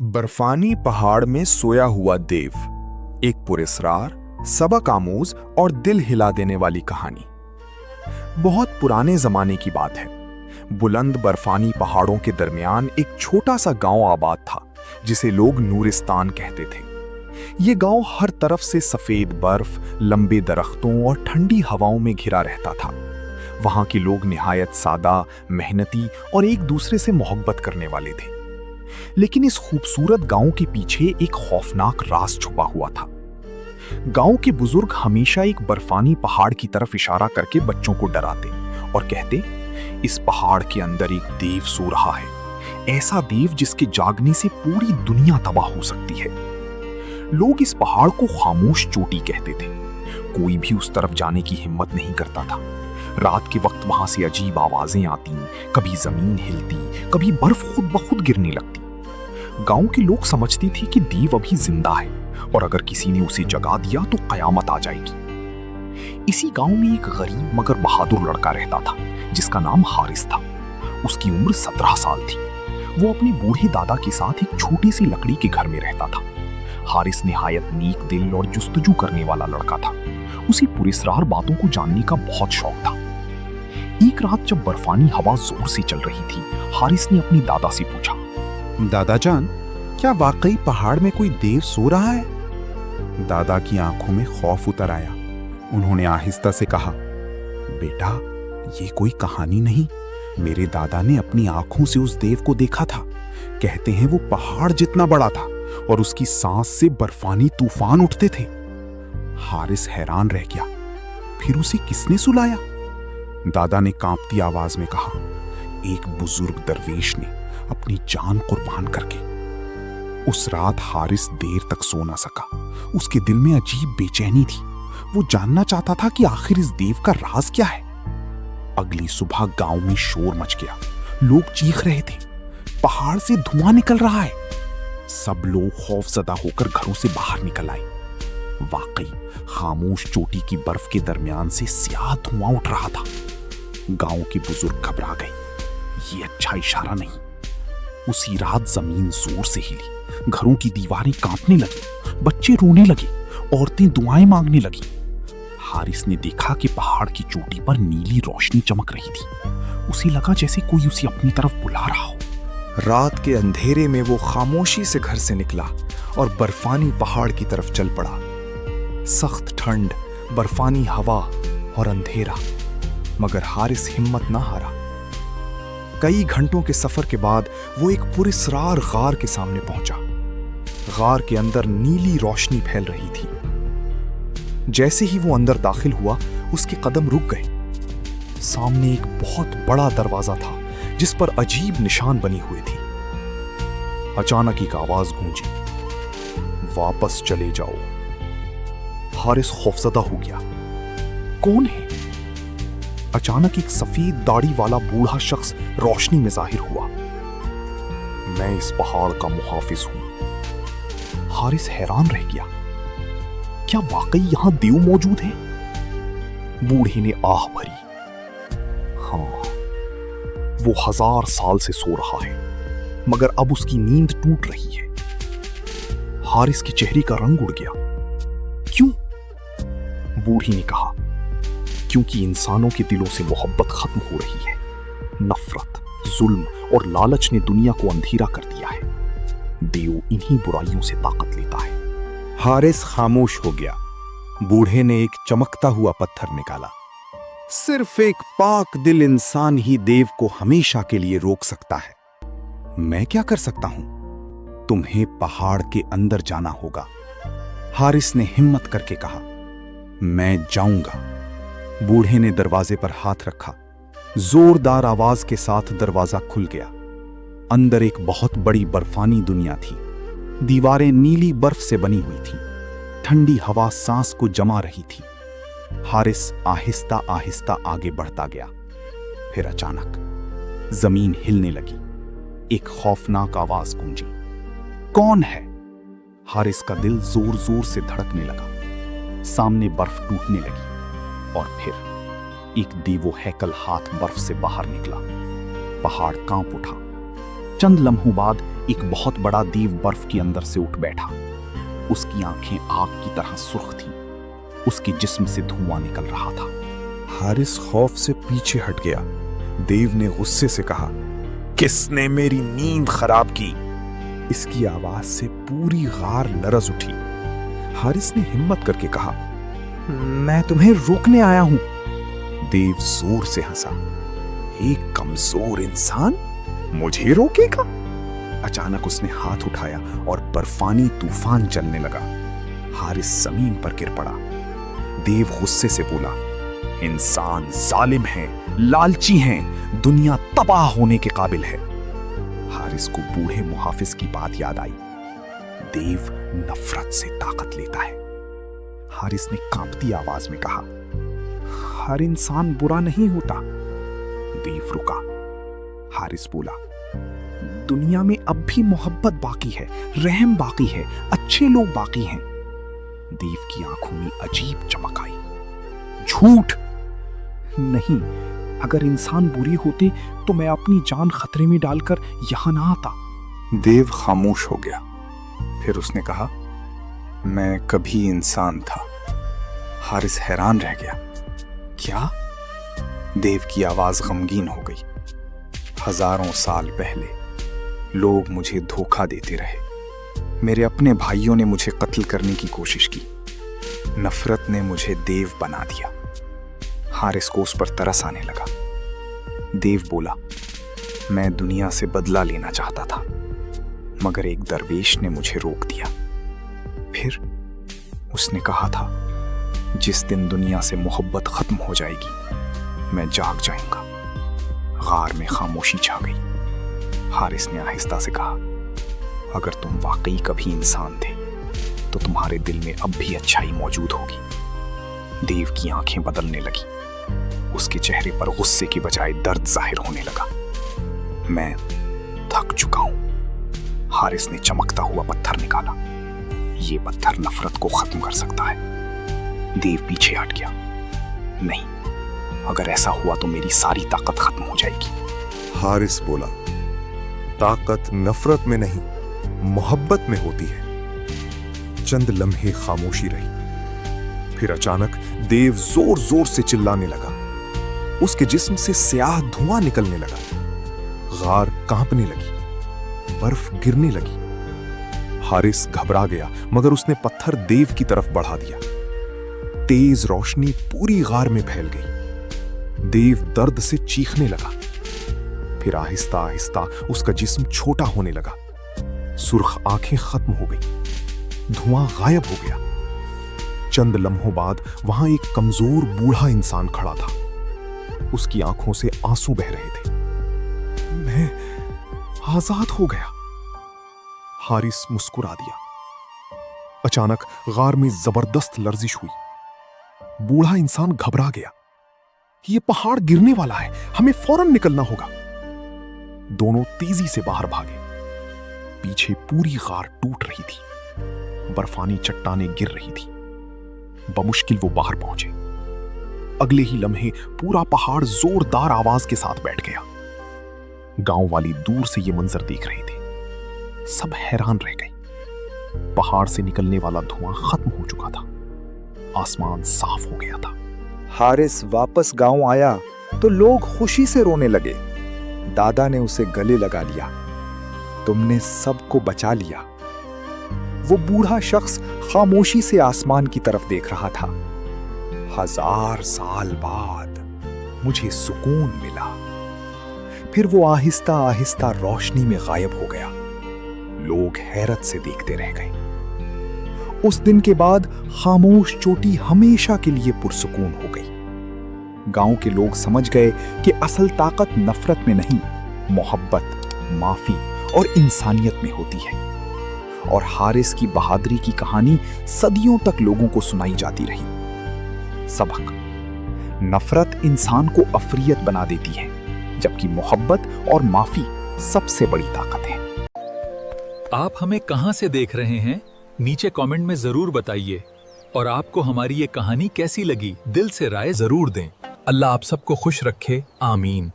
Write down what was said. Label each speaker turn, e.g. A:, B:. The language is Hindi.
A: बर्फानी पहाड़ में सोया हुआ देव, एक पुरस्कार, सबक आमूज और दिल हिला देने वाली कहानी। बहुत पुराने जमाने की बात है। बुलंद बर्फानी पहाड़ों के दरमियान एक छोटा सा गांव आबाद था जिसे लोग नूरिस्तान कहते थे। ये गांव हर तरफ से सफेद बर्फ, लंबे दरख्तों और ठंडी हवाओं में घिरा रहता था। वहां के लोग निहायत सादा, मेहनती और एक दूसरे से मोहब्बत करने वाले थे। लेकिन इस खूबसूरत गांव के पीछे एक खौफनाक राज छुपा हुआ था। गांव के बुजुर्ग हमेशा एक बर्फानी पहाड़ की तरफ इशारा करके बच्चों को डराते और कहते, इस पहाड़ के अंदर एक देव सो रहा है, ऐसा देव जिसके जागने से पूरी दुनिया तबाह हो सकती है। लोग इस पहाड़ को खामोश चोटी कहते थे। कोई भी उस तरफ जाने की हिम्मत नहीं करता था। रात के वक्त वहां से अजीब आवाजें आती, कभी जमीन हिलती, कभी बर्फ खुद ब खुद गिरने लगती। गांव के लोग समझती थी कि देव अभी जिंदा है और अगर किसी ने उसे जगा दिया तो कयामत आ जाएगी। इसी गांव में एक गरीब मगर बहादुर लड़का रहता था जिसका नाम हारिस था। उसकी उम्र 17 साल थी। वो अपने बूढ़े दादा के साथ एक छोटी सी लकड़ी के घर में रहता था। हारिस निहायत नेक दिल और जुस्तजू करने वाला लड़का था। उसे पुरस्कार बातों को जानने का बहुत शौक था। एक रात जब बर्फानी हवा जोर से चल रही थी, हारिस ने अपनी दादा से पूछा,
B: दादा जान, क्या वाकई पहाड़ में कोई देव सो रहा है? दादा की आंखों में खौफ उतर आया। उन्होंने आहिस्ता से कहा, बेटा, ये कोई कहानी नहीं। मेरे दादा ने अपनी आंखों से उस देव को देखा था। कहते हैं वो पहाड़ जितना बड़ा था और उसकी सांस से बर्फानी तूफान उठते थे। हारिस हैरान रह गया। फिर उसे किसने सुलाया? दादा ने कांपती आवाज में कहा, एक बुजुर्ग दरवेश ने अपनी जान कुर्बान करके। उस रात हारिस देर तक सो ना सका। उसके दिल में अजीब बेचैनी थी। वो जानना चाहता था कि आखिर इस देव का राज क्या है। अगली सुबह गांव में शोर मच गया। लोग चीख रहे थे, पहाड़ से धुआं निकल रहा है। सब लोग खौफजदा होकर घरों से बाहर निकल आए। वाकई खामोश चोटी की बर्फ के दरमियान से स्याह धुआं उठ रहा था। गांव के बुजुर्ग घबरा गए। ये अच्छा इशारा नहीं। उसी रात जमीन जोर से हिली, घरों की दीवारें कांपने लगी, बच्चे रोने लगे, औरतें दुआएं मांगने लगी। हारिस ने देखा कि पहाड़ की चोटी पर नीली रोशनी चमक रही थी। उसे लगा जैसे कोई उसे अपनी तरफ बुला रहा हो।
A: रात के अंधेरे में वो खामोशी से घर से निकला और बर्फानी पहाड़ की तरफ चल पड़ा। सख्त ठंड, बर्फानी हवा और अंधेरा, मगर हारिस हिम्मत ना हारा। कई घंटों के सफर के बाद वो एक पुरस्कार गार के सामने पहुंचा। गार के अंदर नीली रोशनी फैल रही थी। जैसे ही वो अंदर दाखिल हुआ, उसके कदम रुक गए। सामने एक बहुत बड़ा दरवाजा था जिस पर अजीब निशान बने हुए थे। अचानक एक आवाज गूंजी, वापस चले जाओ। हारिस खौफजदा हो गया। कौन है? अचानक एक सफेद दाढ़ी वाला बूढ़ा शख्स रोशनी में जाहिर हुआ। मैं इस पहाड़ का मुहाफिज हूं। हारिस हैरान रह गया। क्या वाकई यहां देव मौजूद है? बूढ़े ने आह भरी। हाँ, वो 1000 साल से सो रहा है, मगर अब उसकी नींद टूट रही है। हारिस के चेहरे का रंग उड़ गया। क्यों? बूढ़ी ने कहा, क्योंकि इंसानों के दिलों से मोहब्बत खत्म हो रही है। नफरत, जुल्म और लालच ने दुनिया को अंधेरा कर दिया है। देव इन्हीं बुराइयों से ताकत लेता है।
B: हारिस खामोश हो गया। बूढ़े ने एक चमकता हुआ पत्थर निकाला। सिर्फ एक पाक दिल इंसान ही देव को हमेशा के लिए रोक सकता है। मैं क्या कर सकता हूं? तुम्हें पहाड़ के अंदर जाना होगा। हारिस ने हिम्मत करके कहा, मैं जाऊंगा। बूढ़े ने दरवाजे पर हाथ रखा। जोरदार आवाज के साथ दरवाजा खुल गया। अंदर एक बहुत बड़ी बर्फानी दुनिया थी। दीवारें नीली बर्फ से बनी हुई थी। ठंडी हवा सांस को जमा रही थी। हारिस आहिस्ता आहिस्ता आगे बढ़ता गया। फिर अचानक जमीन हिलने लगी। एक खौफनाक आवाज गूंजी, कौन है? हारिस का दिल जोर जोर से धड़कने लगा। सामने बर्फ टूटने लगी और फिर एक देवो हैकल हाथ बर्फ से बाहर निकला। पहाड़ कांप उठा। चंद लम्हों बाद एक बहुत बड़ा देव बर्फ के अंदर से उठ बैठा। उसकी आंखें आग की तरह सुर्ख थीं। उसके जिस्म से धुआं निकल रहा था।
A: हारिस खौफ से पीछे हट गया। देव ने गुस्से से कहा, किसने मेरी नींद खराब की? इसकी आवाज से पूरी गार लरज उठी। हारिस ने हिम्मत करके कहा, मैं तुम्हें रोकने आया हूं। देव जोर से हंसा, एक कमजोर इंसान मुझे रोकेगा? अचानक उसने हाथ उठाया और बर्फानी तूफान चलने लगा। हारिस जमीन पर गिर पड़ा। देव गुस्से से बोला, इंसान जालिम हैं, लालची हैं, दुनिया तबाह होने के काबिल है। हारिस को बूढ़े मुहाफिज की बात याद आई। देव नफरत से ताकत लेता है। हारिस ने कांपती आवाज में कहा, हर इंसान बुरा नहीं होता। देव रुका। हारिस बोला, दुनिया में अब भी मोहब्बत बाकी है, रहम बाकी है, अच्छे लोग बाकी हैं। देव की आंखों में अजीब चमक आई। झूठ नहीं, अगर इंसान बुरी होते तो मैं अपनी जान खतरे में डालकर यहां ना आता।
C: देव खामोश हो गया। फिर उसने कहा, मैं कभी इंसान था। हारिस हैरान रह गया। क्या? देव की आवाज गमगीन हो गई। हजारों साल पहले लोग मुझे धोखा देते रहे। मेरे अपने भाइयों ने मुझे कत्ल करने की कोशिश की। नफरत ने मुझे देव बना दिया। हारिस को उस पर तरस आने लगा। देव बोला, मैं दुनिया से बदला लेना चाहता था, मगर एक दरवेश ने मुझे रोक दिया। फिर उसने कहा था, जिस दिन दुनिया से मोहब्बत खत्म हो जाएगी मैं जाग जाऊंगा। गार में खामोशी छा गई। हारिस ने आहिस्ता से कहा, अगर तुम वाकई कभी इंसान थे तो तुम्हारे दिल में अब भी अच्छाई मौजूद होगी। देव की आंखें बदलने लगी। उसके चेहरे पर गुस्से की बजाय दर्द जाहिर होने लगा। मैं थक चुका हूं। हारिस ने चमकता हुआ पत्थर निकाला। यह पत्थर नफरत को खत्म कर सकता है। देव पीछे हट गया। नहीं, अगर ऐसा हुआ तो मेरी सारी ताकत खत्म हो जाएगी।
A: हारिस बोला, ताकत नफरत में नहीं, मोहब्बत में होती है। चंद लम्हे खामोशी रही। फिर अचानक देव जोर जोर से चिल्लाने लगा। उसके जिस्म से स्याह धुआं निकलने लगा। गार कांपने लगी। बर्फ गिरने लगी। हारिस घबरा गया, मगर उसने पत्थर देव की तरफ बढ़ा दिया। तेज रोशनी पूरी गार में फैल गई। देव दर्द से चीखने लगा। फिर आहिस्ता आहिस्ता उसका जिस्म छोटा होने लगा। सुर्ख आंखें खत्म हो गई। धुआं गायब हो गया। चंद लम्हों बाद वहां एक कमजोर बूढ़ा इंसान खड़ा था। उसकी आंखों से आंसू बह रहे थे। मैं आजाद हो गया। हारिस मुस्कुरा दिया। अचानक गार में जबरदस्त लर्जिश हुई। बूढ़ा इंसान घबरा गया। यह पहाड़ गिरने वाला है, हमें फौरन निकलना होगा। दोनों तेजी से बाहर भागे। पीछे पूरी गार टूट रही थी। बर्फानी चट्टानें गिर रही थी। बमुश्किल वो बाहर पहुंचे। अगले ही लम्हे पूरा पहाड़ जोरदार आवाज के साथ बैठ गया। गांव वाली दूर से ये मंजर देख रहे थे। सब हैरान रह गए। पहाड़ से निकलने वाला धुआं खत्म हो चुका था। आसमान साफ हो गया था।
C: हारिस वापस गांव आया तो लोग खुशी से रोने लगे। दादा ने उसे गले लगा लिया। तुमने सबको बचा लिया। वो बूढ़ा शख्स खामोशी से आसमान की तरफ देख रहा था। 1000 साल बाद मुझे सुकून मिला। फिर वो आहिस्ता आहिस्ता रोशनी में गायब हो गया। लोग हैरत से देखते रह गए। उस दिन के बाद खामोश चोटी हमेशा के लिए पुरसुकून हो गई। गांव के लोग समझ गए कि असल ताकत नफरत में नहीं, मोहब्बत, माफी और इंसानियत में होती है। और हारिस की बहादुरी की कहानी सदियों तक लोगों को सुनाई जाती रही। सबक: नफरत इंसान को अफरियत बना देती है, जबकि मोहब्बत और माफी सबसे बड़ी ताकत है।
D: आप हमें कहां से देख रहे हैं? नीचे कमेंट में जरूर बताइए। और आपको हमारी ये कहानी कैसी लगी, दिल से राय जरूर दें। अल्लाह आप सबको खुश रखे। आमीन।